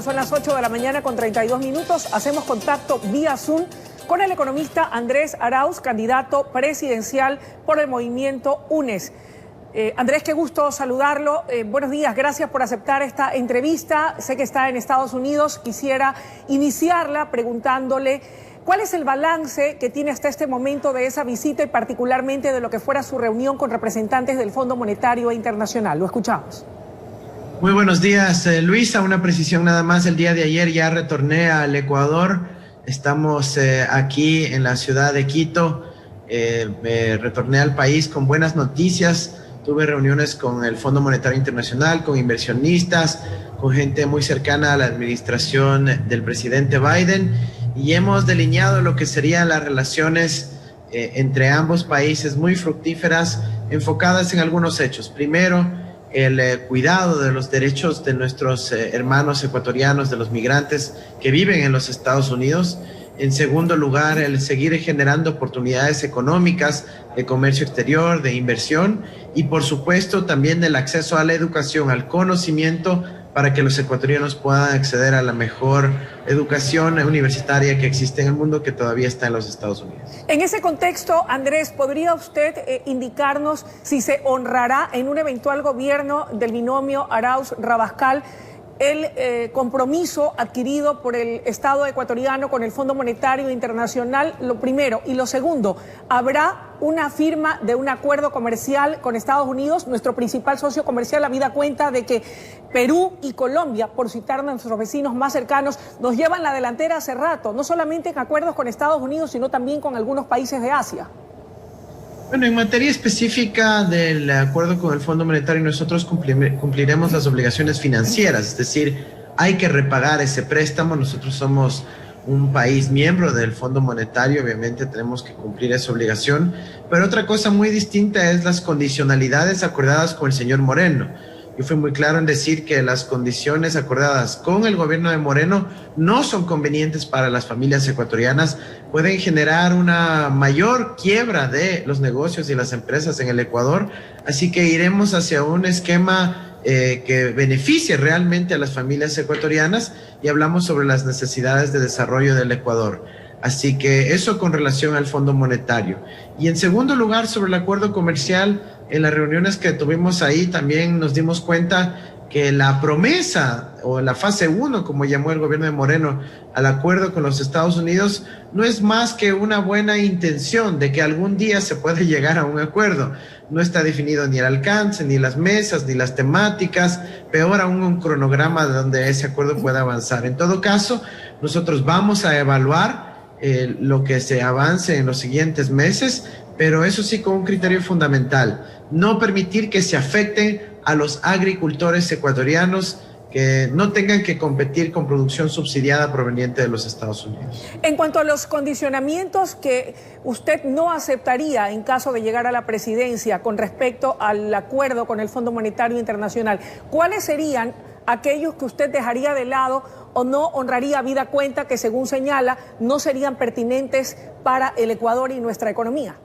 son las 8 de la mañana con 32 minutos. Hacemos contacto vía Zoom con el economista Andrés Arauz, candidato presidencial por el movimiento UNES. Andrés, qué gusto saludarlo. Buenos días, gracias por aceptar esta entrevista. Sé que está en Estados Unidos. Quisiera iniciarla preguntándole cuál es el balance que tiene hasta este momento de esa visita y particularmente de lo que fuera su reunión con representantes del Fondo Monetario Internacional. Lo escuchamos. Muy buenos días, Luisa. Una precisión nada más. El día de ayer ya retorné al Ecuador. Estamos aquí en la ciudad de Quito. Retorné al país con buenas noticias. Tuve reuniones con el Fondo Monetario Internacional, con inversionistas, con gente muy cercana a la administración del presidente Biden y hemos delineado lo que serían las relaciones entre ambos países muy fructíferas, enfocadas en algunos hechos. Primero, el cuidado de los derechos de nuestros hermanos ecuatorianos, de los migrantes que viven en los Estados Unidos. En segundo lugar, el seguir generando oportunidades económicas, de comercio exterior, de inversión y por supuesto también del acceso a la educación, al conocimiento para que los ecuatorianos puedan acceder a la mejor educación universitaria que existe en el mundo, que todavía está en los Estados Unidos. En ese contexto, Andrés, ¿podría usted indicarnos si se honrará en un eventual gobierno del binomio Arauz-Rabascal el compromiso adquirido por el Estado ecuatoriano con el Fondo Monetario Internacional? Lo primero. Y lo segundo, ¿habrá una firma de un acuerdo comercial con Estados Unidos, nuestro principal socio comercial, habida cuenta de que Perú y Colombia, por citar a nuestros vecinos más cercanos, nos llevan la delantera hace rato, no solamente en acuerdos con Estados Unidos, sino también con algunos países de Asia? Bueno, en materia específica del acuerdo con el Fondo Monetario, nosotros cumpliremos las obligaciones financieras, es decir, hay que repagar ese préstamo. Nosotros somos un país miembro del Fondo Monetario, obviamente tenemos que cumplir esa obligación, pero otra cosa muy distinta es las condicionalidades acordadas con el señor Moreno. Yo fui muy claro en decir que las condiciones acordadas con el gobierno de Moreno no son convenientes para las familias ecuatorianas, pueden generar una mayor quiebra de los negocios y las empresas en el Ecuador, así que iremos hacia un esquema que beneficie realmente a las familias ecuatorianas y hablamos sobre las necesidades de desarrollo del Ecuador. Así que eso con relación al Fondo Monetario. Y en segundo lugar, sobre el acuerdo comercial, en las reuniones que tuvimos ahí también nos dimos cuenta que la promesa o la fase 1, como llamó el gobierno de Moreno, al acuerdo con los Estados Unidos, no es más que una buena intención de que algún día se puede llegar a un acuerdo. No está definido ni el alcance, ni las mesas, ni las temáticas, peor aún un cronograma donde ese acuerdo pueda avanzar. En todo caso, nosotros vamos a evaluar lo que se avance en los siguientes meses, pero eso sí con un criterio fundamental: no permitir que se afecten a los agricultores ecuatorianos, que no tengan que competir con producción subsidiada proveniente de los Estados Unidos. En cuanto a los condicionamientos que usted no aceptaría en caso de llegar a la presidencia con respecto al acuerdo con el Fondo Monetario Internacional, ¿cuáles serían aquellos que usted dejaría de lado o no honraría habida cuenta que, según señala, no serían pertinentes para el Ecuador y nuestra economía?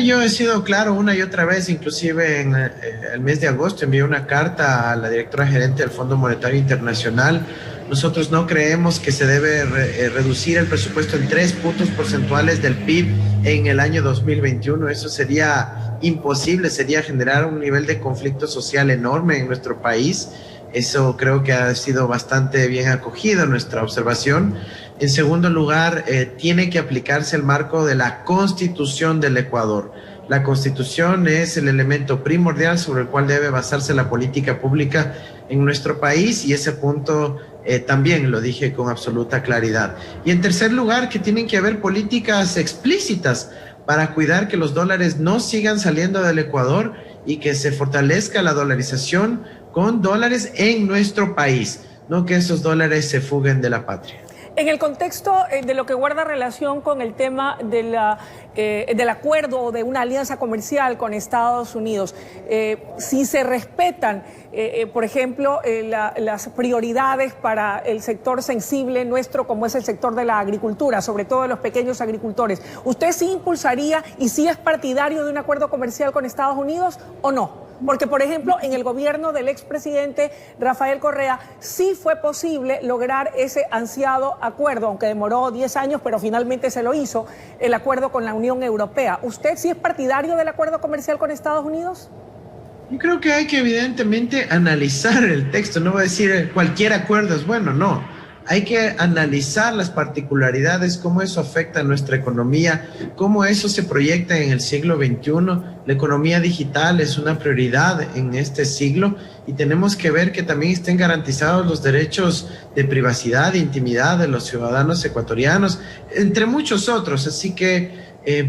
Yo he sido claro una y otra vez, inclusive en el mes de agosto envié una carta a la directora gerente del Fondo Monetario Internacional. Nosotros no creemos que se debe reducir el presupuesto en 3 puntos porcentuales del PIB en el año 2021. Eso sería imposible, sería generar un nivel de conflicto social enorme en nuestro país. Eso creo que ha sido bastante bien acogido nuestra observación. En segundo lugar, tiene que aplicarse el marco de la Constitución del Ecuador. La Constitución es el elemento primordial sobre el cual debe basarse la política pública en nuestro país y ese punto también lo dije con absoluta claridad. Y en tercer lugar, que tienen que haber políticas explícitas para cuidar que los dólares no sigan saliendo del Ecuador y que se fortalezca la dolarización con dólares en nuestro país, no que esos dólares se fuguen de la patria. En el contexto de lo que guarda relación con el tema del acuerdo o de una alianza comercial con Estados Unidos, si se respetan, por ejemplo, las prioridades para el sector sensible nuestro, como es el sector de la agricultura, sobre todo de los pequeños agricultores, ¿usted sí impulsaría y sí es partidario de un acuerdo comercial con Estados Unidos o no? Porque, por ejemplo, en el gobierno del expresidente Rafael Correa sí fue posible lograr ese ansiado acuerdo, aunque demoró 10 años, pero finalmente se lo hizo, el acuerdo con la Unión Europea. ¿Usted sí es partidario del acuerdo comercial con Estados Unidos? Yo creo que hay que evidentemente analizar el texto, no voy a decir cualquier acuerdo es bueno, no. Hay que analizar las particularidades, cómo eso afecta a nuestra economía, cómo eso se proyecta en el siglo XXI. La economía digital es una prioridad en este siglo y tenemos que ver que también estén garantizados los derechos de privacidad e intimidad de los ciudadanos ecuatorianos, entre muchos otros. Así que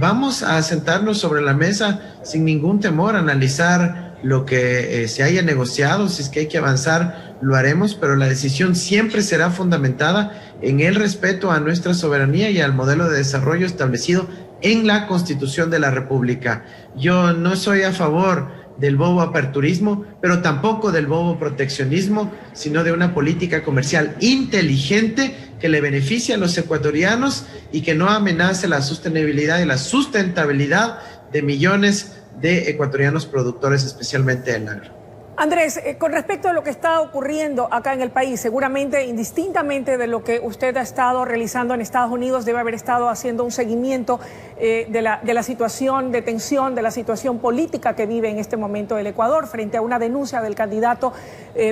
vamos a sentarnos sobre la mesa sin ningún temor, a analizar lo que se haya negociado. Si es que hay que avanzar, lo haremos, pero la decisión siempre será fundamentada en el respeto a nuestra soberanía y al modelo de desarrollo establecido en la Constitución de la República. Yo no soy a favor del bobo aperturismo, pero tampoco del bobo proteccionismo, sino de una política comercial inteligente que le beneficie a los ecuatorianos y que no amenace la sostenibilidad y la sustentabilidad de millones de ecuatorianos productores, especialmente del agro. Andrés, con respecto a lo que está ocurriendo acá en el país, seguramente indistintamente de lo que usted ha estado realizando en Estados Unidos, debe haber estado haciendo un seguimiento de la situación de tensión, de la situación política que vive en este momento el Ecuador frente a una denuncia del candidato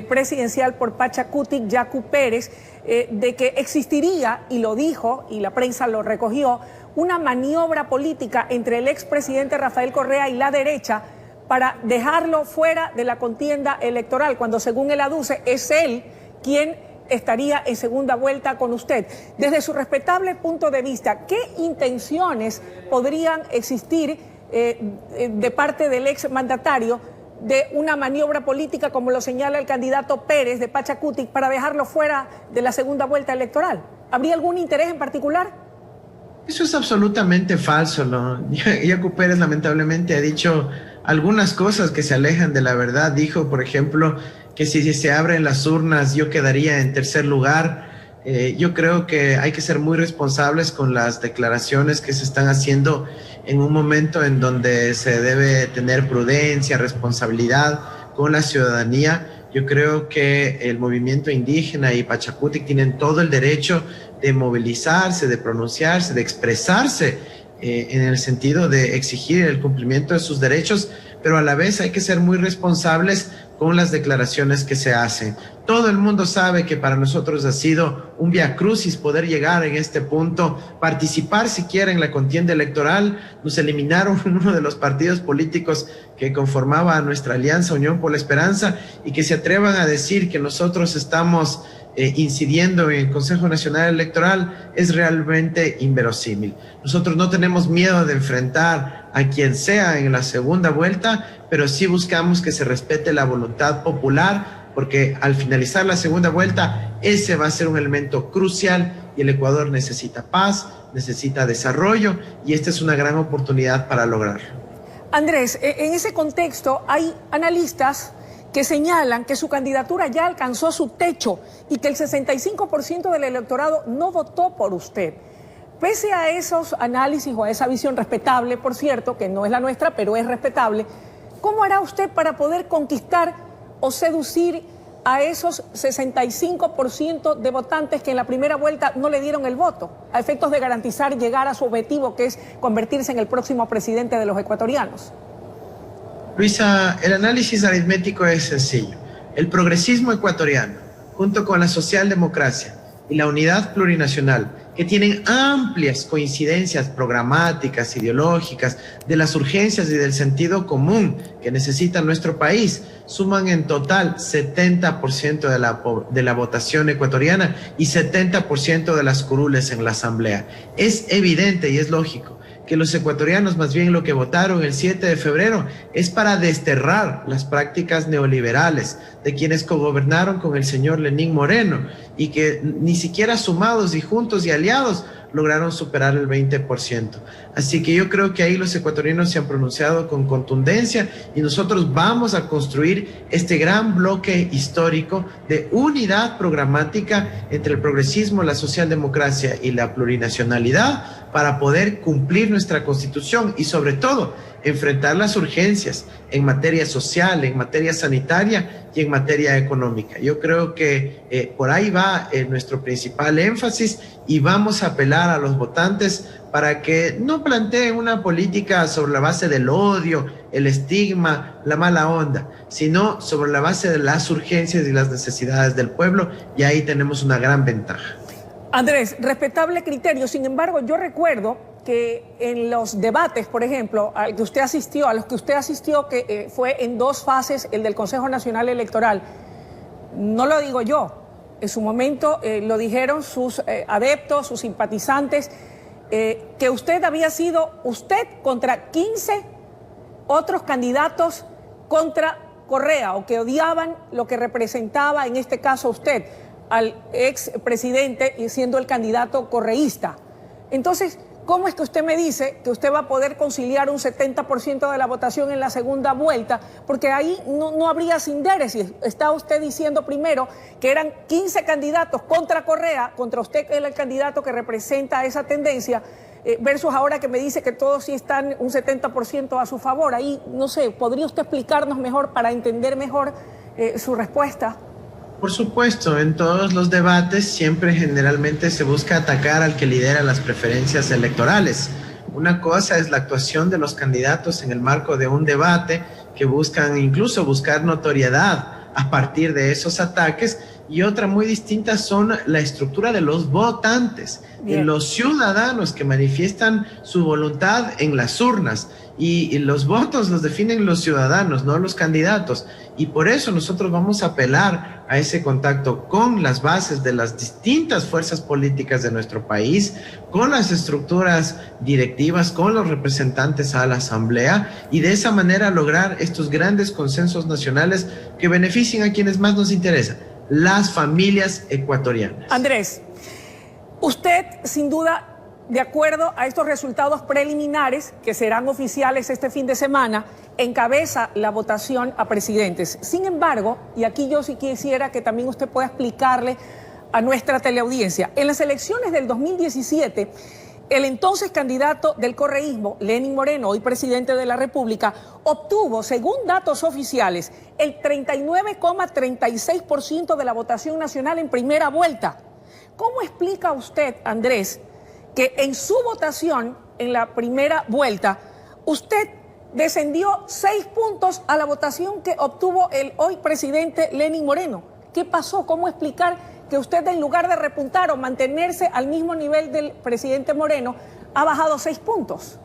presidencial por Pachacutic, Yacu Pérez, de que existiría, y lo dijo, y la prensa lo recogió, una maniobra política entre el expresidente Rafael Correa y la derecha para dejarlo fuera de la contienda electoral, cuando según él aduce es él quien estaría en segunda vuelta con usted. Desde su respetable punto de vista, ¿qué intenciones podrían existir de parte del exmandatario de una maniobra política, como lo señala el candidato Pérez de Pachacutic, para dejarlo fuera de la segunda vuelta electoral? ¿Habría algún interés en particular? Eso es absolutamente falso, ¿no? Yacu Pérez lamentablemente ha dicho algunas cosas que se alejan de la verdad. Dijo, por ejemplo, que si se abren las urnas yo quedaría en tercer lugar. Yo creo que hay que ser muy responsables con las declaraciones que se están haciendo en un momento en donde se debe tener prudencia, responsabilidad con la ciudadanía. Yo creo que el movimiento indígena y Pachacutic tienen todo el derecho de movilizarse, de pronunciarse, de expresarse en el sentido de exigir el cumplimiento de sus derechos, pero a la vez hay que ser muy responsables con las declaraciones que se hacen. Todo el mundo sabe que para nosotros ha sido un viacrucis poder llegar en este punto, participar siquiera en la contienda electoral. Nos eliminaron uno de los partidos políticos que conformaba a nuestra alianza Unión por la Esperanza, y que se atrevan a decir que nosotros estamos incidiendo en el Consejo Nacional Electoral es realmente inverosímil. Nosotros no tenemos miedo de enfrentar a quien sea en la segunda vuelta, pero sí buscamos que se respete la voluntad popular, porque al finalizar la segunda vuelta ese va a ser un elemento crucial y el Ecuador necesita paz, necesita desarrollo, y esta es una gran oportunidad para lograrlo. Andrés, en ese contexto hay analistas que señalan que su candidatura ya alcanzó su techo y que el 65% del electorado no votó por usted. Pese a esos análisis o a esa visión respetable, por cierto, que no es la nuestra, pero es respetable, ¿cómo hará usted para poder conquistar o seducir a esos 65% de votantes que en la primera vuelta no le dieron el voto, a efectos de garantizar llegar a su objetivo, que es convertirse en el próximo presidente de los ecuatorianos? Luisa, el análisis aritmético es sencillo. El progresismo ecuatoriano, junto con la socialdemocracia y la unidad plurinacional, que tienen amplias coincidencias programáticas, ideológicas, de las urgencias y del sentido común que necesita nuestro país, suman en total 70% de la votación ecuatoriana y 70% de las curules en la Asamblea. Es evidente y es lógico que los ecuatorianos más bien lo que votaron el 7 de febrero es para desterrar las prácticas neoliberales de quienes cogobernaron con el señor Lenín Moreno y que ni siquiera sumados y juntos y aliados lograron superar el 20%. Así que yo creo que ahí los ecuatorianos se han pronunciado con contundencia y nosotros vamos a construir este gran bloque histórico de unidad programática entre el progresismo, la socialdemocracia y la plurinacionalidad para poder cumplir nuestra Constitución y sobre todo enfrentar las urgencias en materia social, en materia sanitaria y en materia económica. Yo creo que por ahí va nuestro principal énfasis y vamos a apelar a los votantes para que no planteen una política sobre la base del odio, el estigma, la mala onda, sino sobre la base de las urgencias y las necesidades del pueblo, y ahí tenemos una gran ventaja. Andrés, respetable criterio. Sin embargo, yo recuerdo que en los debates, por ejemplo, a los que usted asistió, que fue en 2 fases, el del Consejo Nacional Electoral, no lo digo yo, en su momento lo dijeron sus adeptos, sus simpatizantes, que usted había sido usted contra 15 otros candidatos contra Correa, o que odiaban lo que representaba, en este caso usted, al expresidente y siendo el candidato correísta. Entonces, ¿cómo es que usted me dice que usted va a poder conciliar un 70% de la votación en la segunda vuelta? Porque ahí no habría sindéresis. Está usted diciendo primero que eran 15 candidatos contra Correa, contra usted que es el candidato que representa esa tendencia, versus ahora que me dice que todos sí están un 70% a su favor. Ahí, no sé, ¿podría usted explicarnos mejor para entender mejor su respuesta? Por supuesto, en todos los debates siempre generalmente se busca atacar al que lidera las preferencias electorales. Una cosa es la actuación de los candidatos en el marco de un debate que buscan incluso buscar notoriedad a partir de esos ataques, y otra muy distinta son la estructura de los votantes, los ciudadanos que manifiestan su voluntad en las urnas, y los votos los definen los ciudadanos, no los candidatos, y por eso nosotros vamos a apelar a ese contacto con las bases de las distintas fuerzas políticas de nuestro país, con las estructuras directivas, con los representantes a la Asamblea, y de esa manera lograr estos grandes consensos nacionales que beneficien a quienes más nos interesan, las familias ecuatorianas. Andrés, usted sin duda, de acuerdo a estos resultados preliminares que serán oficiales este fin de semana, encabeza la votación a presidentes. Sin embargo, y aquí yo sí quisiera que también usted pueda explicarle a nuestra teleaudiencia, en las elecciones del 2017, el entonces candidato del correísmo, Lenín Moreno, hoy presidente de la República, obtuvo, según datos oficiales, el 39,36% de la votación nacional en primera vuelta. ¿Cómo explica usted, Andrés, que en su votación en la primera vuelta usted descendió 6 puntos a la votación que obtuvo el hoy presidente Lenín Moreno? ¿Qué pasó? ¿Cómo explicar que usted, en lugar de repuntar o mantenerse al mismo nivel del presidente Moreno, ha bajado 6 puntos?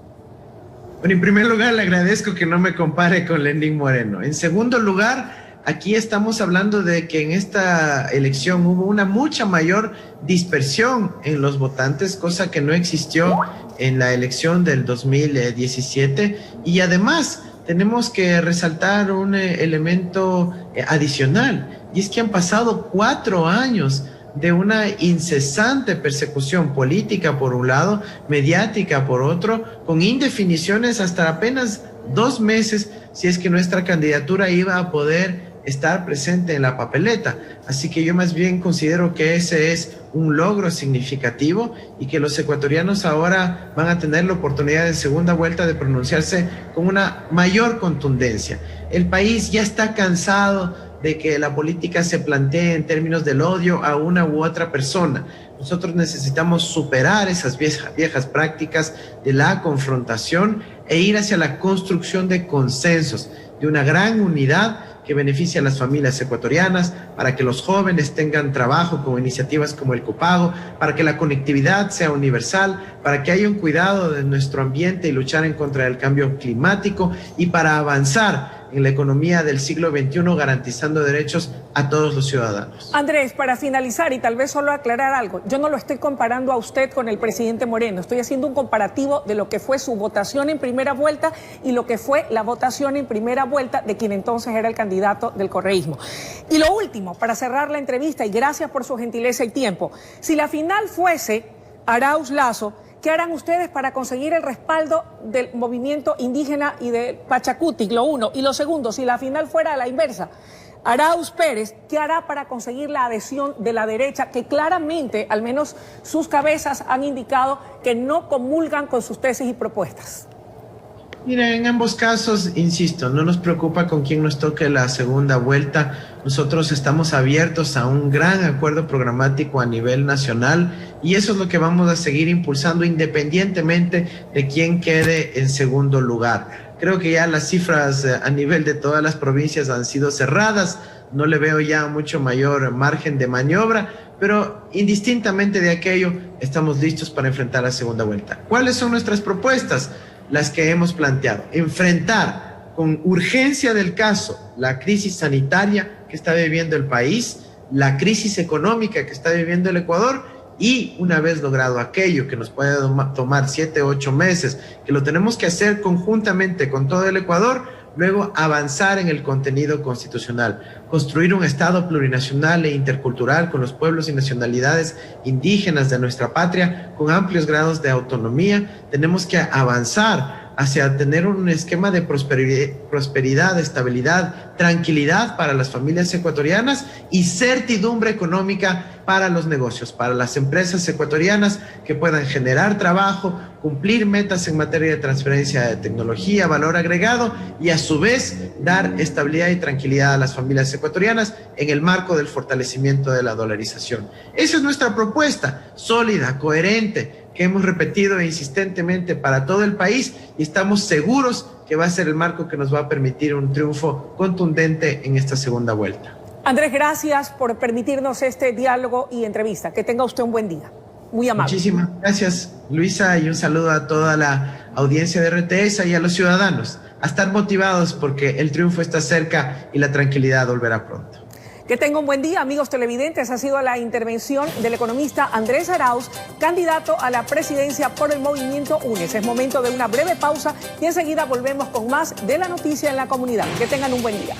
Bueno, en primer lugar, le agradezco que no me compare con Lenín Moreno. En segundo lugar, aquí estamos hablando de que en esta elección hubo una mucha mayor dispersión en los votantes, cosa que no existió en la elección del 2017. Y además tenemos que resaltar un elemento adicional, y es que han pasado 4 años de una incesante persecución política por un lado, mediática por otro, con indefiniciones hasta apenas 2 meses si es que nuestra candidatura iba a poder estar presente en la papeleta. Así que yo más bien considero que ese es un logro significativo, y que los ecuatorianos ahora van a tener la oportunidad en segunda vuelta de pronunciarse con una mayor contundencia. El país ya está cansado de que la política se plantee en términos del odio a una u otra persona. Nosotros necesitamos superar esas viejas prácticas de la confrontación e ir hacia la construcción de consensos, de una gran unidad que beneficie a las familias ecuatorianas, para que los jóvenes tengan trabajo con iniciativas como el copago, para que la conectividad sea universal, para que haya un cuidado de nuestro ambiente y luchar en contra del cambio climático, y para avanzar en la economía del siglo XXI garantizando derechos a todos los ciudadanos. Andrés, para finalizar y tal vez solo aclarar algo, yo no lo estoy comparando a usted con el presidente Moreno, estoy haciendo un comparativo de lo que fue su votación en primera vuelta y lo que fue la votación en primera vuelta de quien entonces era el candidato del correísmo. Y lo último, para cerrar la entrevista, y gracias por su gentileza y tiempo, si la final fuese Arauz Lasso, ¿qué harán ustedes para conseguir el respaldo del movimiento indígena y de Pachacutic, lo uno? Y lo segundo, si la final fuera a la inversa, Arauz Pérez, ¿qué hará para conseguir la adhesión de la derecha, que claramente, al menos sus cabezas han indicado que no comulgan con sus tesis y propuestas? Mira, en ambos casos, insisto, no nos preocupa con quién nos toque la segunda vuelta. Nosotros estamos abiertos a un gran acuerdo programático a nivel nacional y eso es lo que vamos a seguir impulsando independientemente de quién quede en segundo lugar. Creo que ya las cifras a nivel de todas las provincias han sido cerradas, no le veo ya mucho mayor margen de maniobra, pero indistintamente de aquello, estamos listos para enfrentar la segunda vuelta. ¿Cuáles son nuestras propuestas? Las que hemos planteado: enfrentar con urgencia del caso la crisis sanitaria que está viviendo el país, la crisis económica que está viviendo el Ecuador, y una vez logrado aquello que nos puede tomar 7 u 8 meses, que lo tenemos que hacer conjuntamente con todo el Ecuador, luego avanzar en el contenido constitucional, construir un Estado plurinacional e intercultural con los pueblos y nacionalidades indígenas de nuestra patria, con amplios grados de autonomía. Tenemos que avanzar hacia tener un esquema de prosperidad, estabilidad, tranquilidad para las familias ecuatorianas y certidumbre económica para los negocios, para las empresas ecuatorianas que puedan generar trabajo, cumplir metas en materia de transferencia de tecnología, valor agregado y a su vez dar estabilidad y tranquilidad a las familias ecuatorianas en el marco del fortalecimiento de la dolarización. Esa es nuestra propuesta, sólida, coherente, que hemos repetido insistentemente para todo el país y estamos seguros que va a ser el marco que nos va a permitir un triunfo contundente en esta segunda vuelta. Andrés, gracias por permitirnos este diálogo y entrevista. Que tenga usted un buen día. Muy amable. Muchísimas gracias, Luisa, y un saludo a toda la audiencia de RTS y a los ciudadanos. A estar motivados porque el triunfo está cerca y la tranquilidad volverá pronto. Que tenga un buen día, amigos televidentes. Ha sido la intervención del economista Andrés Arauz, candidato a la presidencia por el movimiento UNES. Es momento de una breve pausa y enseguida volvemos con más de la noticia en la comunidad. Que tengan un buen día.